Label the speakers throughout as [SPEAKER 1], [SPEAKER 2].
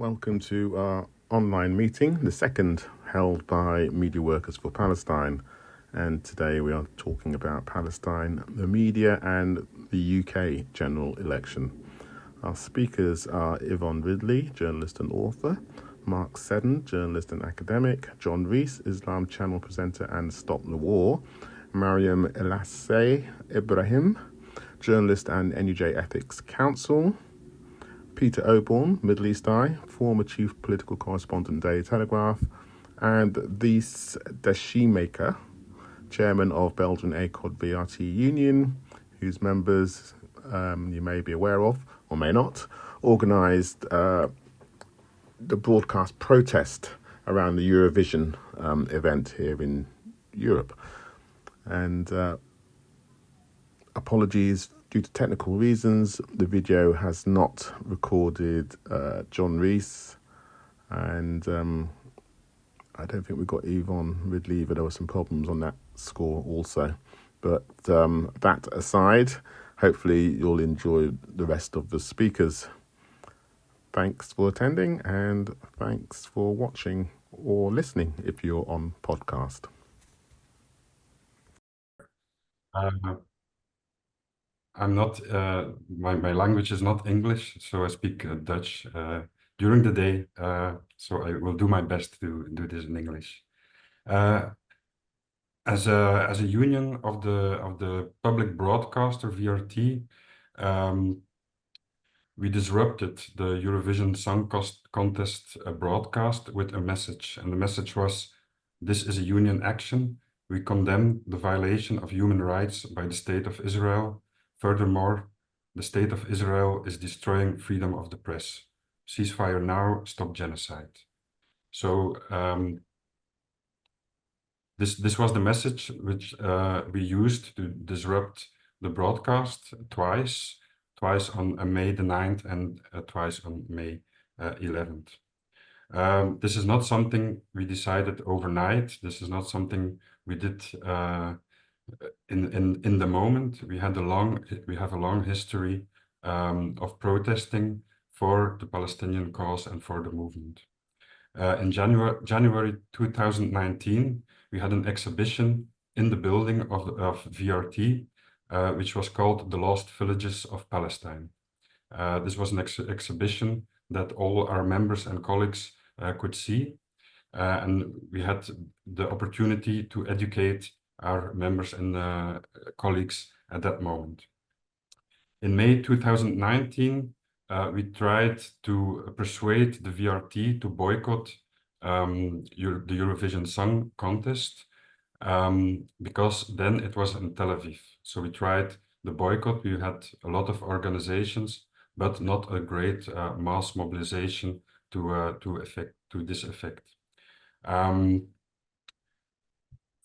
[SPEAKER 1] Welcome to our online meeting, the second held by Media Workers for Palestine. And today we are talking about Palestine, the media, and the UK general election. Our speakers are Yvonne Ridley, journalist and author, Mark Seddon, journalist and academic, John Rees, Islam channel presenter and Stop the War, Mariam Elsayeh, Ibrahim, journalist and NUJ Ethics Counsel, Peter Oborne, Middle East Eye, former chief political correspondent, Daily Telegraph, and Wies Descheemaeker, chairman of Belgian ACOD-VRT union, whose members you may be aware of, or may not, organised the broadcast protest around the Eurovision event here in Europe. And apologies, due to technical reasons, the video has not recorded John Rees, and I don't think we got Yvonne Ridley either. There were some problems on that score also. But that aside, hopefully you'll enjoy the rest of the speakers. Thanks for attending, and thanks for watching or listening if you're on podcast.
[SPEAKER 2] I'm not, my language is not English, so I speak Dutch during the day, so I will do my best to do this in English. As a union of the public broadcaster VRT, we disrupted the Eurovision Song Contest broadcast with a message, and the message was, "This is a union action. We condemn the violation of human rights by the State of Israel. Furthermore, the State of Israel is destroying freedom of the press. Ceasefire now, stop genocide." So this was the message which we used to disrupt the broadcast twice on May the 9th and twice on May 11th. This is not something we decided overnight. This is not something we did in the moment. We have a long history of protesting for the Palestinian cause and for the movement. In January 2019, we had an exhibition in the building of VRT, which was called The Lost Villages of Palestine. This was an exhibition that all our members and colleagues could see, and we had the opportunity to educate our members and colleagues at that moment. In May 2019, we tried to persuade the VRT to boycott the Eurovision Song Contest because then it was in Tel Aviv. So we tried the boycott. We had a lot of organizations, but not a great mass mobilization to this effect.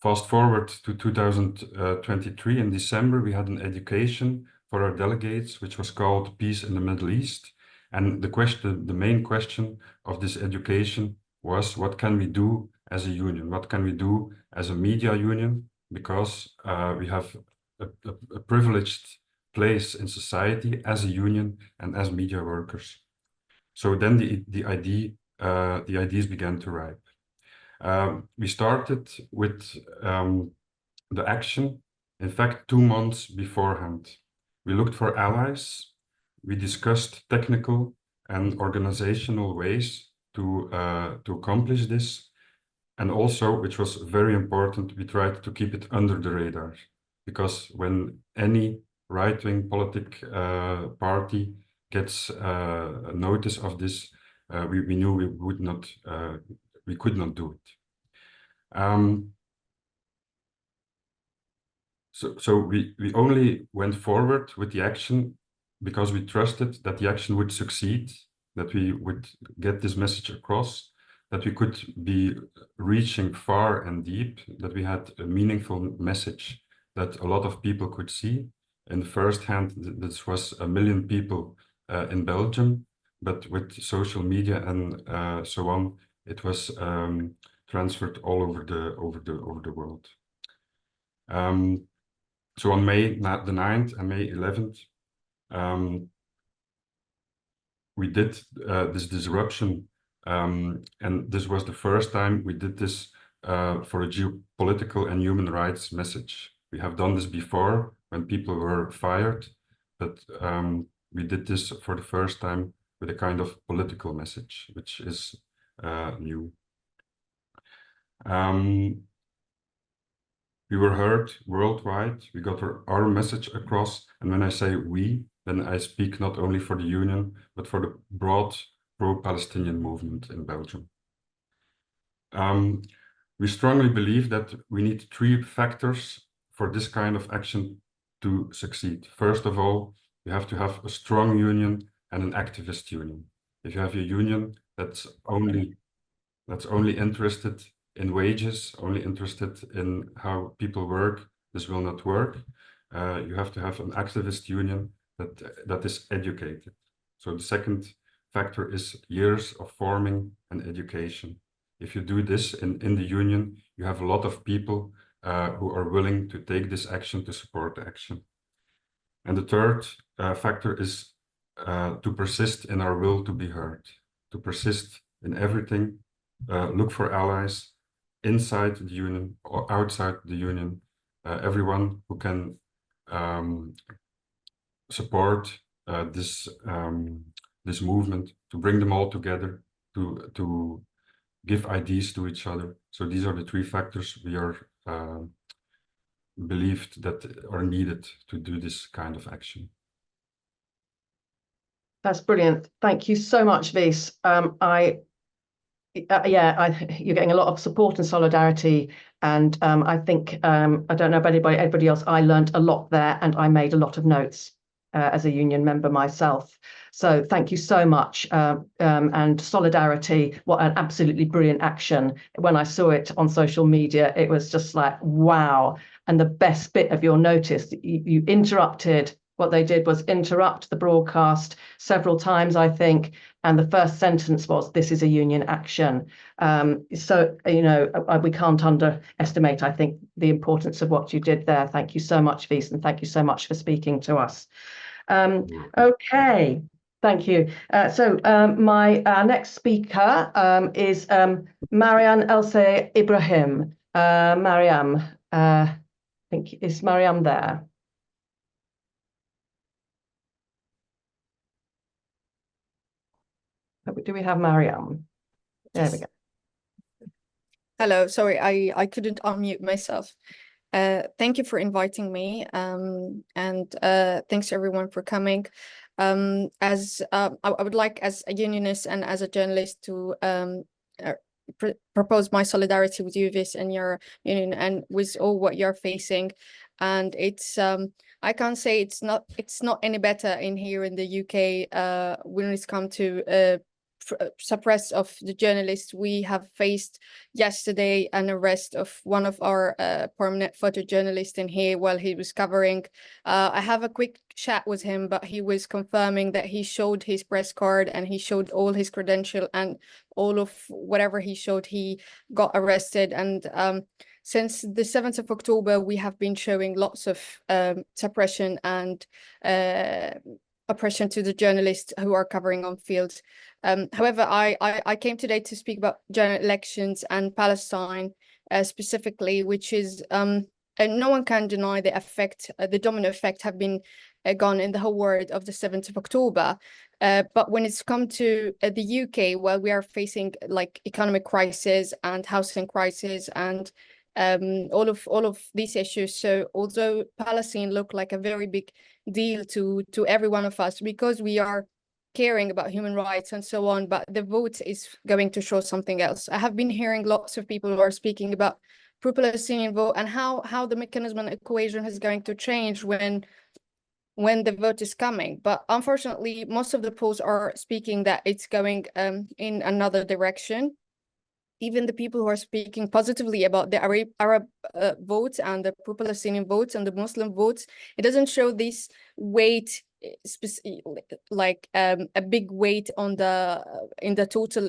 [SPEAKER 2] Fast forward to 2023, in December, we had an education for our delegates, which was called Peace in the Middle East. And the main question of this education was, what can we do as a union? What can we do as a media union? Because we have a privileged place in society as a union and as media workers. So then the ideas began to ripe. We started with the action, in fact, 2 months beforehand. We looked for allies. We discussed technical and organizational ways to accomplish this. And also, which was very important, we tried to keep it under the radar, because when any right-wing party gets a notice of this, we knew we could not do it. So we only went forward with the action because we trusted that the action would succeed, that we would get this message across, that we could be reaching far and deep, that we had a meaningful message that a lot of people could see. In the first hand, this was 1 million people in Belgium, but with social media and so on, it was transferred all over the world. So on May the 9th and May 11th, we did this disruption, and this was the first time we did this for a geopolitical and human rights message. We have done this before when people were fired, but we did this for the first time with a kind of political message, which is new. We were heard worldwide. We got our message across. And when I say we, then I speak not only for the Union, but for the broad pro-Palestinian movement in Belgium. We strongly believe that we need 3 factors for this kind of action to succeed. First of all, you have to have a strong union and an activist union. If you have a union that's only interested in wages, only interested in how people work, this will not work. You have to have an activist union that is educated. So the second factor is years of forming and education. If you do this in the union, you have a lot of people who are willing to take this action, to support the action. And the third factor is to persist in our will to be heard, to persist in everything, look for allies inside the union or outside the union, everyone who can support this movement, to bring them all together, to give ideas to each other. So these are the 3 factors we are believed that are needed to do this kind of action.
[SPEAKER 3] That's brilliant. Thank you so much, Wies. You're getting a lot of support and solidarity, and I think I don't know about anybody else. I learned a lot there, and I made a lot of notes as a union member myself. So thank you so much. And solidarity, what an absolutely brilliant action. When I saw it on social media, it was just like, wow. And the best bit of your notice, you interrupted. What they did was interrupt the broadcast several times, I think, and the first sentence was, "This is a union action." So, you know, we can't underestimate, I think, the importance of what you did there. Thank you so much, Wies, and thank you so much for speaking to us. Okay, thank you. My next speaker is Mariam Elsayeh Ibrahim. Mariam, I think, is Mariam there? Do we have Mariam? There we go.
[SPEAKER 4] Hello, sorry, I couldn't unmute myself. Thank you for inviting me, and thanks everyone for coming. I would like, as a unionist and as a journalist, to propose my solidarity with you, Wies, and your union, and with all what you're facing. And it's I can't say it's not any better in here in the UK when it's come to suppress of the journalists. We have faced yesterday an arrest of one of our permanent photojournalists in here while he was covering. I have a quick chat with him, but he was confirming that he showed his press card and he showed all his credential, and all of whatever he showed, he got arrested. And since the 7th of October, we have been showing lots of suppression and oppression to the journalists who are covering on field. However, I came today to speak about general elections and Palestine specifically, which is, and no one can deny the effect, the domino effect have been gone in the whole world of the 7th of October. But when it's come to the UK, well, we are facing like economic crisis and housing crisis and all of these issues. So although Palestine look like a very big deal to every one of us, because we are caring about human rights and so on, but the vote is going to show something else. I have been hearing lots of people who are speaking about pro-Palestinian vote and how the mechanism and equation is going to change when the vote is coming. But unfortunately, most of the polls are speaking that it's going in another direction. Even the people who are speaking positively about the Arab votes and the pro-Palestinian votes and the Muslim votes, it doesn't show this weight, like a big weight on in the total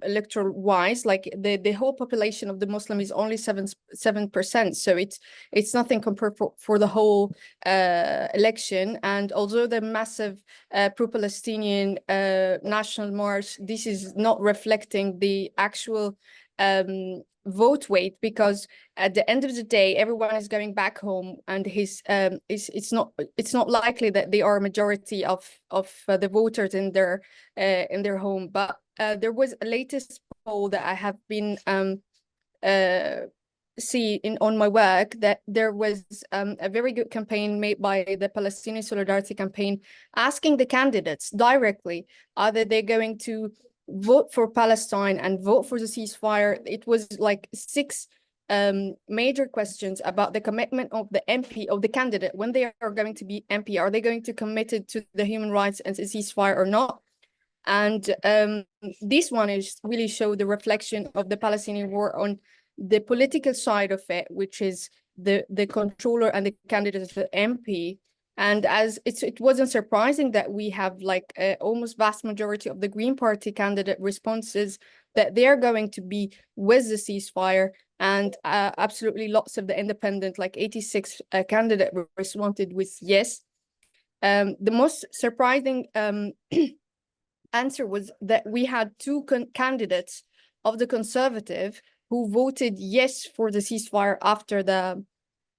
[SPEAKER 4] electoral wise, like the whole population of the Muslim is only 7%, so it's nothing compared for the whole election. And although the massive pro-Palestinian national march, this is not reflecting the actual vote weight, because at the end of the day everyone is going back home, and it's not likely that they are a majority of the voters in their home. But there was a latest poll that I have been see on my work, that there was a very good campaign made by the Palestinian Solidarity Campaign, asking the candidates directly, are they going to vote for Palestine and vote for the ceasefire. It was like 6 major questions about the commitment of the MP, of the candidate, when they are going to be MP. Are they going to committed to the human rights and the ceasefire or not? And this one is really show the reflection of the Palestinian war on the political side of it, which is the controller and the candidate of the MP. And as it wasn't surprising that we have like almost vast majority of the Green Party candidate responses that they are going to be with the ceasefire, and absolutely lots of the independent, like 86 candidate responded with yes. The most surprising answer was that we had 2 candidates of the Conservative who voted yes for the ceasefire after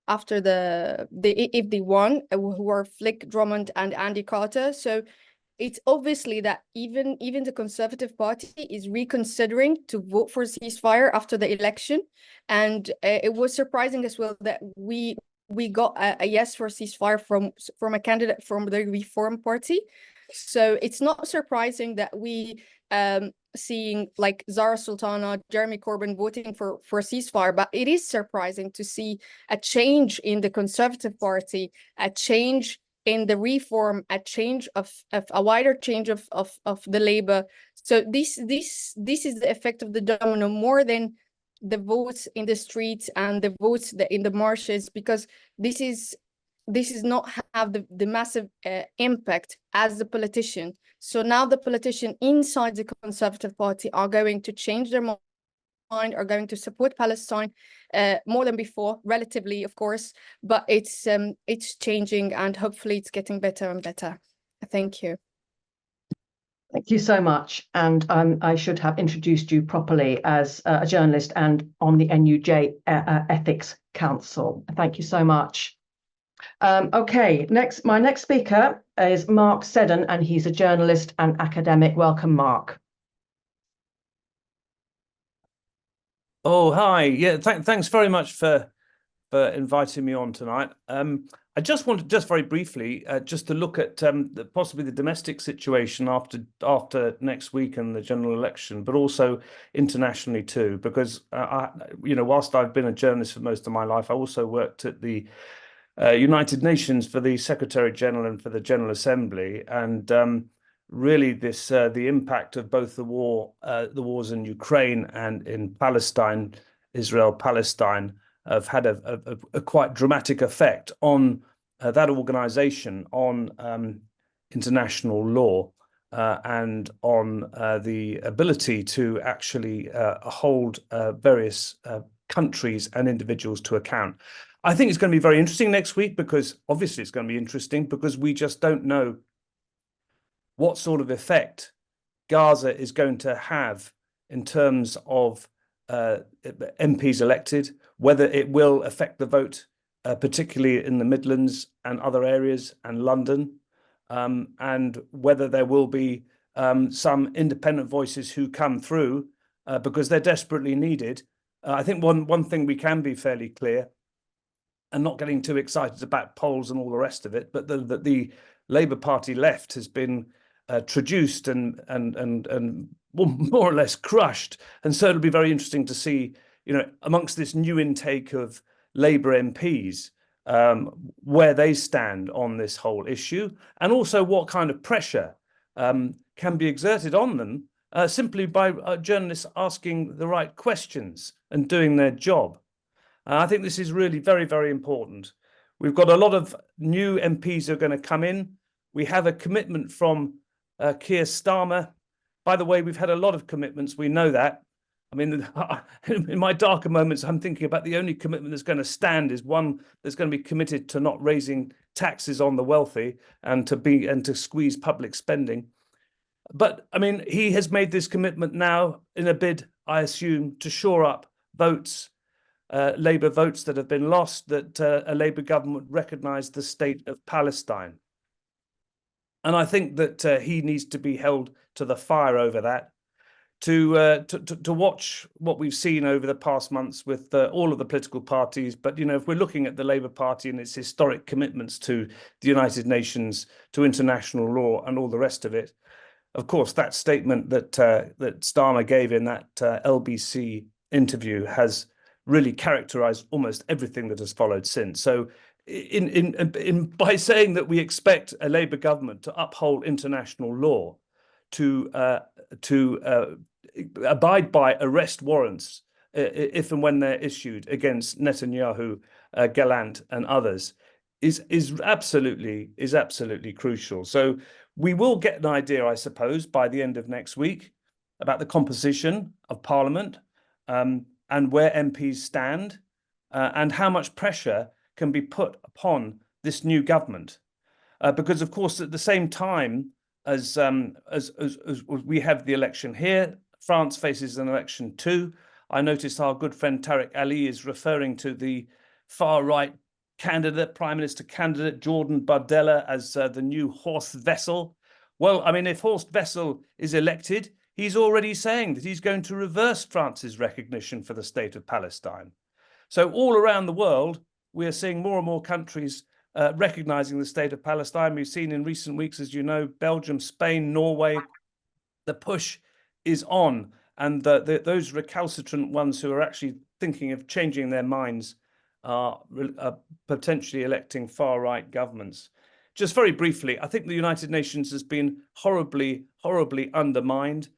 [SPEAKER 4] if they won, who are Flick Drummond and Andy Carter. So it's obviously that even the Conservative Party is reconsidering to vote for ceasefire after the election. And it was surprising as well that we got a yes for ceasefire from a candidate from the Reform Party. So it's not surprising that we seeing like Zara Sultana, Jeremy Corbyn voting for a ceasefire, but it is surprising to see a change in the Conservative Party, a change in the Reform, a change of a wider change of the Labour. So this is the effect of the domino more than the votes in the streets and the votes in the marshes, because this is not have the massive impact as the politician. So now the politician inside the Conservative Party are going to change their mind, are going to support Palestine more than before, relatively, of course, but it's changing, and hopefully it's getting better and better. Thank you.
[SPEAKER 3] Thank you so much. And I should have introduced you properly as a journalist and on the NUJ Ethics Council. Thank you so much. Okay, my next speaker is Mark Seddon, and he's a journalist and academic. Welcome, Mark.
[SPEAKER 5] Oh, hi. Yeah, thanks very much for inviting me on tonight. I just wanted, just very briefly, just to look at possibly the domestic situation after next week and the general election, but also internationally too, because whilst I've been a journalist for most of my life, I also worked at the United Nations for the Secretary General and for the General Assembly, and really the impact of both the wars in Ukraine and in Palestine, Israel-Palestine, have had a quite dramatic effect on that organization, on international law, and on the ability to actually hold various countries and individuals to account. I think it's going to be very interesting next week, because obviously it's going to be interesting because we just don't know what sort of effect Gaza is going to have in terms of MPs elected, whether it will affect the vote, particularly in the Midlands and other areas and London, and whether there will be some independent voices who come through because they're desperately needed. I think one thing we can be fairly clear, and not getting too excited about polls and all the rest of it, but that the Labour Party left has been traduced and more or less crushed. And so it'll be very interesting to see, amongst this new intake of Labour MPs, where they stand on this whole issue, and also what kind of pressure can be exerted on them simply by journalists asking the right questions and doing their job. I think this is really very, very important. We've got a lot of new MPs who are going to come in. We have a commitment from Keir Starmer By the way, we've had a lot of commitments. We know that. I mean, in my darker moments, I'm thinking about the only commitment that's going to stand is one that's going to be committed to not raising taxes on the wealthy and to squeeze public spending. But I mean, he has made this commitment now in a bid, I assume, to shore up votes, Labour votes that have been lost, that a Labour government recognised the state of Palestine. And I think that he needs to be held to the fire over that. To watch what we've seen over the past months with all of the political parties. But, you know, if we're looking at the Labour Party and its historic commitments to the United Nations, to international law and all the rest of it, of course, that statement that that Starmer gave in that LBC interview has really characterized almost everything that has followed since. So by saying that we expect a Labour government to uphold international law, to abide by arrest warrants if and when they're issued against Netanyahu, Gallant, and others, is absolutely crucial. So we will get an idea, I suppose, by the end of next week about the composition of Parliament and where MPs stand and how much pressure can be put upon this new government, because of course at the same time as we have the election here, France faces an election too. I noticed our good friend Tariq Ali is referring to the far-right candidate, Prime Minister candidate Jordan Bardella as the new Horst Wessel. Well, I mean, if Horst Wessel is elected, he's already saying that he's going to reverse France's recognition for the state of Palestine. So all around the world, we are seeing more and more countries recognizing the state of Palestine. We've seen in recent weeks, as you know, Belgium, Spain, Norway, the push is on. And those recalcitrant ones who are actually thinking of changing their minds are potentially electing far-right governments. Just very briefly, I think the United Nations has been horribly undermined,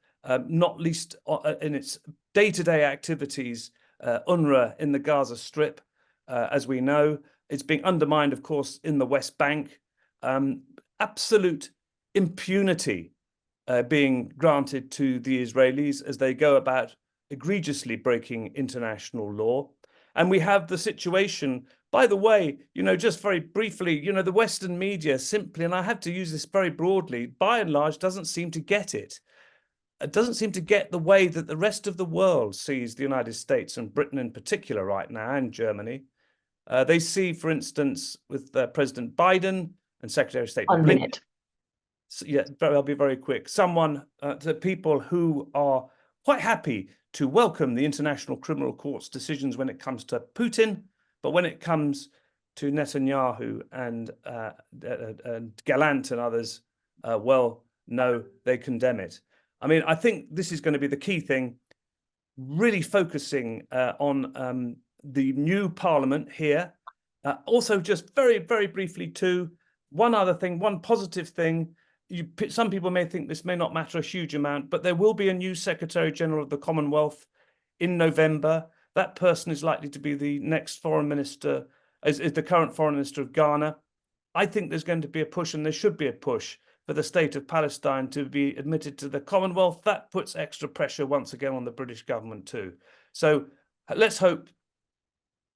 [SPEAKER 5] not least in its day-to-day activities, UNRWA in the Gaza Strip, as we know. It's being undermined, of course, in the West Bank. Absolute impunity being granted to the Israelis as they go about egregiously breaking international law. And we have the situation, by the way, you know, just very briefly, you know, the Western media simply, and I have to use this very broadly, by and large, doesn't seem to get it. It doesn't seem to get the way that the rest of the world sees the United States and Britain in particular right now, and Germany. They see, for instance, with President Biden and Secretary of State Blinken. Yeah, I'll be very quick. The people who are quite happy to welcome the International Criminal Court's decisions when it comes to Putin, but when it comes to Netanyahu and Gallant and others, well, no, they condemn it. I mean, I think this is going to be the key thing, really focusing on the new parliament here. Also, just very briefly too, one other thing, one positive thing. Some people may think this may not matter a huge amount, but there will be a new Secretary General of the Commonwealth in November. That person is likely to be the next foreign minister, is the current foreign minister of Ghana. I think there's going to be a push, and there should be a push for the state of Palestine to be admitted to the Commonwealth. That puts extra pressure once again on the British government too. So let's hope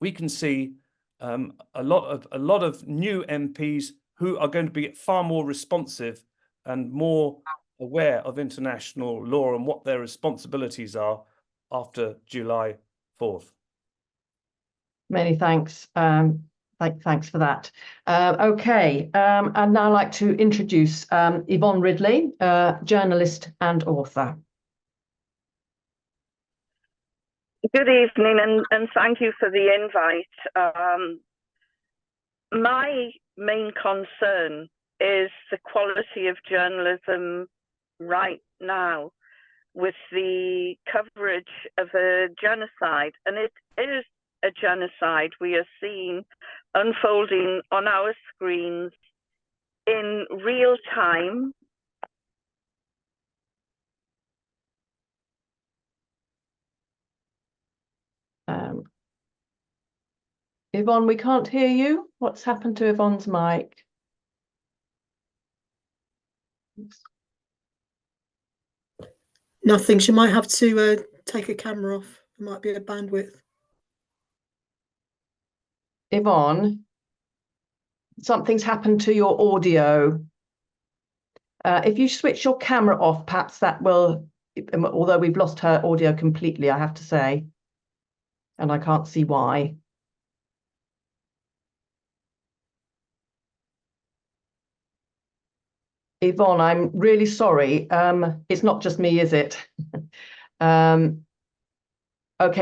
[SPEAKER 5] we can see a lot of new MPs who are going to be far more responsive and more aware of international law and what their responsibilities are after July 4th.
[SPEAKER 3] Many thanks. Thanks for that. Okay, I'd now like to introduce Yvonne Ridley, journalist and author.
[SPEAKER 6] Good evening, and thank you for the invite. My main concern is the quality of journalism right now with the coverage of a genocide. And it is a genocide we are seeing unfolding on our screens in real time.
[SPEAKER 3] Yvonne, we can't hear you. What's happened to Yvonne's mic?
[SPEAKER 7] Nothing. She might have to take her camera off. It might be a bandwidth.
[SPEAKER 3] Yvonne, something's happened to your audio. If you switch your camera off, perhaps that will, although we've lost her audio completely, I have to say, and I can't see why. Yvonne, I'm really sorry. It's not just me, is it? Okay,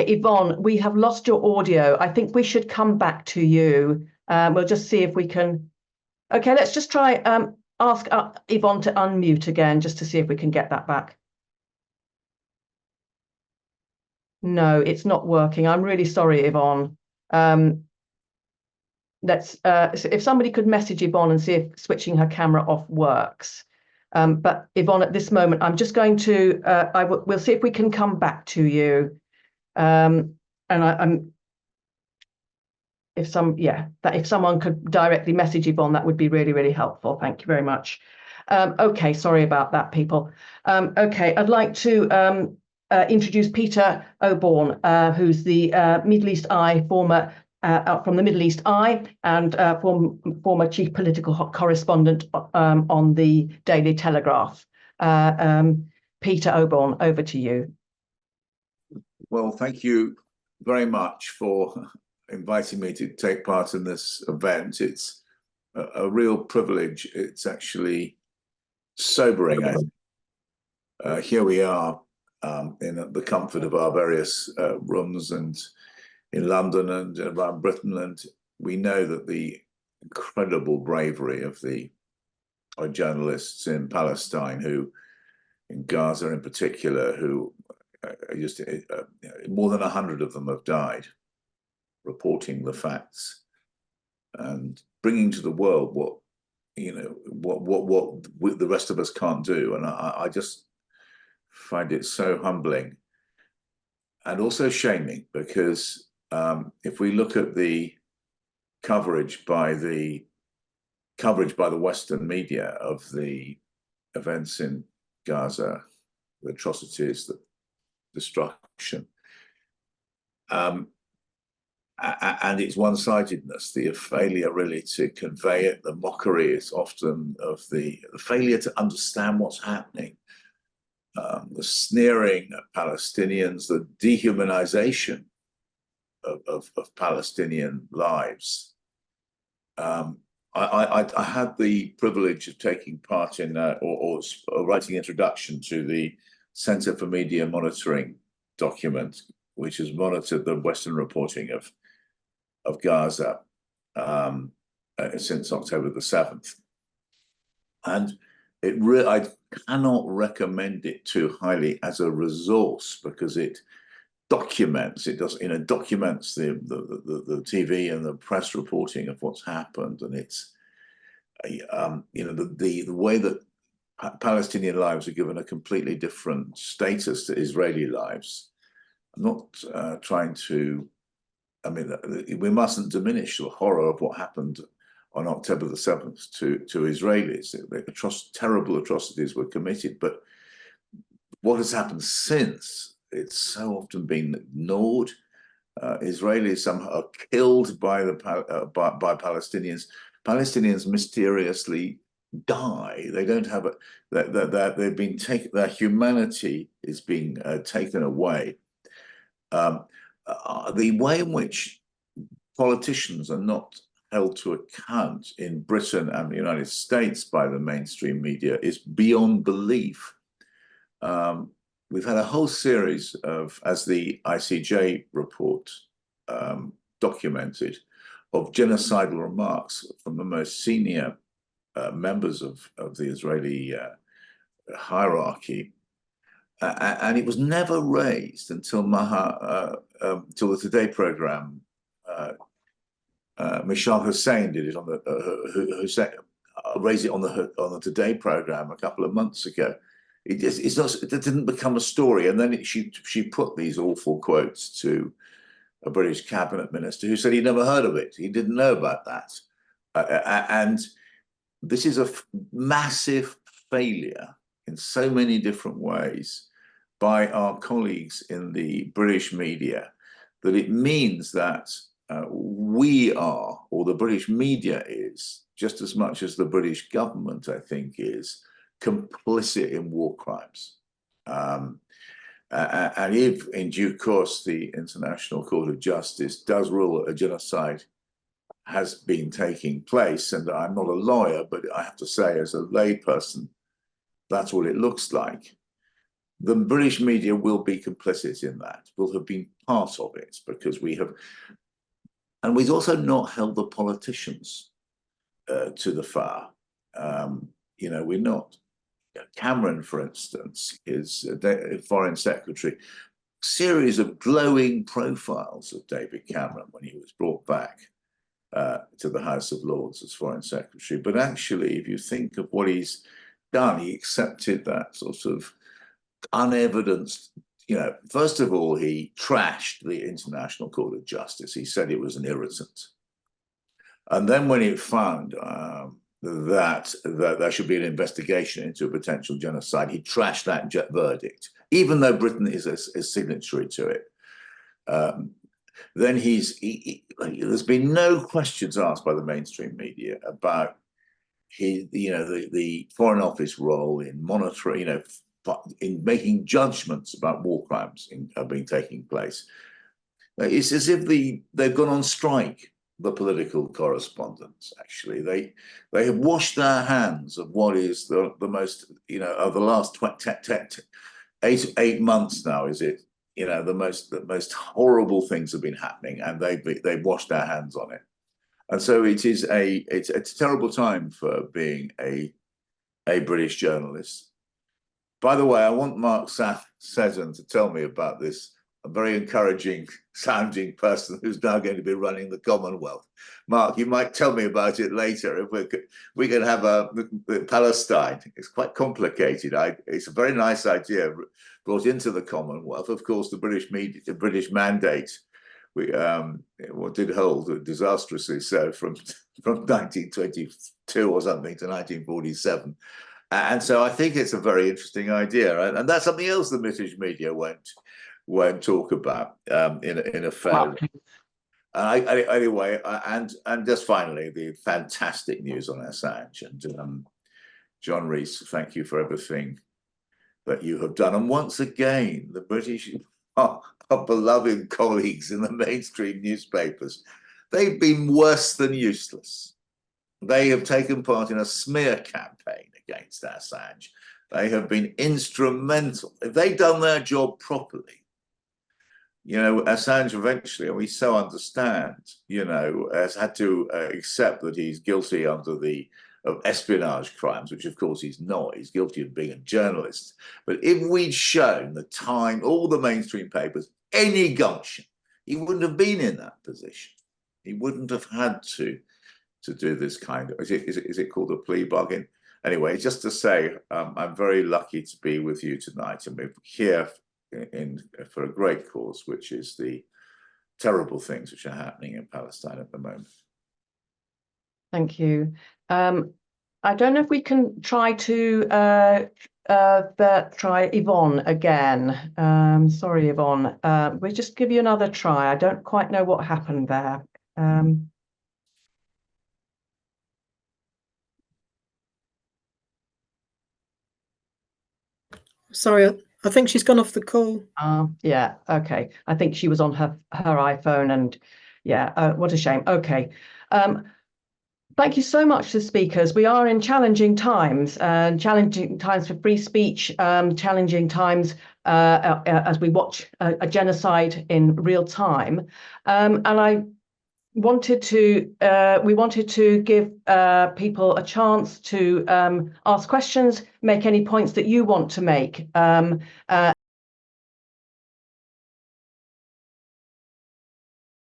[SPEAKER 3] Yvonne, we have lost your audio. I think we should come back to you. We'll just see if we can. Okay, let's just try ask Yvonne to unmute again, just to see if we can get that back. No, it's not working. I'm really sorry, Yvonne. Let's if somebody could message Yvonne and see if switching her camera off works. But Yvonne, at this moment, I'm just going to we'll see if we can come back to you. And I'm if someone could directly message Yvonne, that would be really, really helpful. Thank you very much. Okay, sorry about that, people. Okay, I'd like to introduce Peter Oborne, who's the Middle East Eye former from the Middle East Eye and former chief political correspondent on the Daily Telegraph. Peter Oborne, over to you.
[SPEAKER 8] Well, thank you very much for inviting me to take part in this event. It's a real privilege. It's actually sobering, I think. Here we are in the comfort of our various rooms and in London and around Britain, and we know that the incredible bravery of the journalists in Palestine, who in Gaza in particular, who just more than 100 of them have died, reporting the facts and bringing to the world what the rest of us can't do. And I just find it so humbling and also shaming, because if we look at the coverage by the Western media of the events in Gaza, the atrocities, the destruction, and its one-sidedness, the failure really to convey it, the mockery is often of the failure to understand what's happening, the sneering at Palestinians, the dehumanization of Palestinian lives. I had the privilege of taking part in or writing introduction to the Center for Media Monitoring document, which has monitored the Western reporting of Gaza since October the 7th. And I cannot recommend it too highly as a resource, because it documents the TV and the press reporting of what's happened, and it's the way that Palestinian lives are given a completely different status to Israeli lives. I'm not trying to, we mustn't diminish the horror of what happened on October the 7th to Israelis. Terrible atrocities were committed, but what has happened since, it's so often been ignored. Israelis somehow are killed by Palestinians. Palestinians mysteriously die. They don't have they've been taken. Their humanity is being taken away. The way in which politicians are not held to account in Britain and the United States by the mainstream media is beyond belief. We've had a whole series of, as the ICJ report documented, of genocidal remarks from the most senior members of the Israeli hierarchy, and it was never raised until the Today program. Michal Hussein did it on the raised it on the Today program a couple of months ago. It didn't become a story, and then she put these awful quotes to a British cabinet minister who said he'd never heard of it. He didn't know about that, and this is a massive failure in so many different ways by our colleagues in the British media that it means that we are, or the British media is, just as much as the British government, I think, is complicit in war crimes. And if, in due course, the International Court of Justice does rule that a genocide has been taking place, and I'm not a lawyer, but I have to say, as a layperson, that's what it looks like. The British media will be complicit in that, will have been part of it, because we have, and we've also not held the politicians to the fire. You know, we're not. Cameron, for instance, is a foreign secretary. Series of glowing profiles of David Cameron when he was brought back to the House of Lords as foreign secretary. But actually, if you think of what he's done, he accepted that sort of unevidenced, you know, first of all, he trashed the International Court of Justice. He said it was an irritant. And then when he found that there should be an investigation into a potential genocide, he trashed that verdict, even though Britain is a signatory to it. Then there's been no questions asked by the mainstream media about the Foreign Office role in monitoring, you know, in making judgments about war crimes being taking place. It's as if they've gone on strike, the political correspondents. Actually, they have washed their hands of what is the most, you know, of the last 8 months now, is it? You know, the most horrible things have been happening, and they've washed their hands on it. And so it's a terrible time for being a British journalist. By the way, I want Mark Seddon to tell me about this, a very encouraging sounding person who's now going to be running the Commonwealth. Mark, you might tell me about it later. If we can have Palestine. It's quite complicated. It's a very nice idea brought into the Commonwealth. Of course, the British media, the British mandate, what did hold disastrously so from 1922 or something to 1947. And so I think it's a very interesting idea, and that's something else the British media won't talk about in a fair way. Anyway, and just finally, the fantastic news on Assange, and John Rees, thank you for everything that you have done. And once again, the British are beloved colleagues in the mainstream newspapers. They've been worse than useless. They have taken part in a smear campaign against Assange. They have been instrumental. If they'd done their job properly, you know, Assange eventually, and we so understand, you know, has had to accept that he's guilty of espionage crimes, which of course he's not. He's guilty of being a journalist. But if we'd shown the time, all the mainstream papers, any gumption, he wouldn't have been in that position. He wouldn't have had to do this kind of, is it called a plea bargain? Anyway, just to say, I'm very lucky to be with you tonight, and we're here for a great cause, which is the terrible things which are happening in Palestine at the moment.
[SPEAKER 3] Thank you. I don't know if we can try to try Yvonne again. Sorry, Yvonne. We'll just give you another try. I don't quite know what happened there.
[SPEAKER 7] Sorry, I think she's gone off the call.
[SPEAKER 3] Yeah, okay. I think she was on her iPhone, and yeah, what a shame. Okay. Thank you so much to speakers. We are in challenging times for free speech, challenging times as we watch a genocide in real time. And we wanted to give people a chance to ask questions, make any points that you want to make.